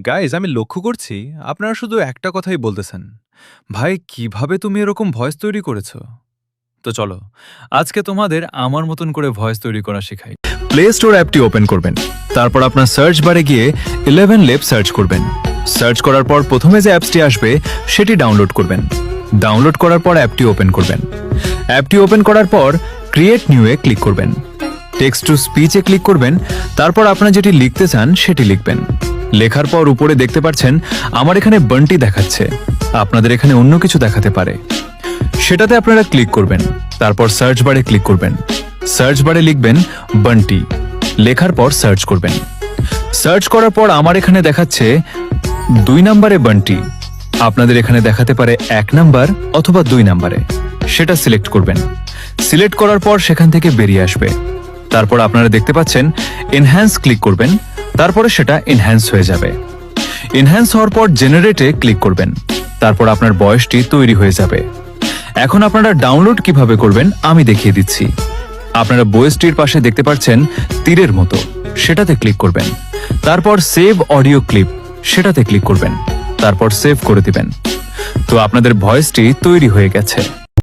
Guys আমি লক্ষ্য করছি আপনারা শুধু একটা কথাই বলতেছেন, ভাই কিভাবে তুমি এরকম ভয়েস তৈরি করেছো। তো চলো আজকে তোমাদের আমার মতন করে ভয়েস তৈরি করা শেখাই। প্লে স্টোর অ্যাপটি ওপেন করবেন, তারপর আপনার সার্চ বারে গিয়ে 11 লেব সার্চ করবেন। সার্চ করার পর প্রথমে যে অ্যাপসটি আসবে সেটি ডাউনলোড করবেন। ডাউনলোড করার পর অ্যাপটি ওপেন করবেন। অ্যাপটি ওপেন করার পর ক্রিয়েট নিউ এ ক্লিক করবেন। Text to speech A click করবেন, তারপর আপনারা যেটি লিখতে চান সেটি লিখবেন। লেখার পর উপরে দেখতে পাচ্ছেন আমার এখানে বান্টি দেখাচ্ছে, আপনাদের এখানে অন্য কিছু দেখাতে পারে। সেটাতে আপনারা ক্লিক করবেন, তারপর সার্চ বারে ক্লিক করবেন। সার্চ বারে লিখবেন বান্টি, লেখার পর সার্চ করবেন। সার্চ করার পর আমার এখানে দেখাচ্ছে 2 নম্বরে বান্টি, আপনাদের এখানে দেখাতে পারে 1 নাম্বার অথবা 2 নাম্বারে। সেটা সিলেক্ট করবেন। সিলেক্ট করার পর সেখান থেকে বেরিয়ে আসবে। তারপর আপনারা দেখতে পাচ্ছেন এনহ্যান্স ক্লিক করবেন, তারপরে সেটা এনহ্যান্স হয়ে যাবে। এনহ্যান্স হওয়ার পর জেনারেটে ক্লিক করবেন, তারপর আপনার ভয়েসটি তৈরি হয়ে যাবে। এখন আপনারা ডাউনলোড কিভাবে করবেন আমি দেখিয়ে দিচ্ছি। আপনারা ভয়েসটির পাশে দেখতে পাচ্ছেন তীরের মতো, সেটাতে ক্লিক করবেন। তারপর সেভ অডিও ক্লিপ, সেটাতে ক্লিক করবেন, তারপর সেভ করে দিবেন। তো আপনাদের ভয়েসটি তৈরি হয়ে গেছে।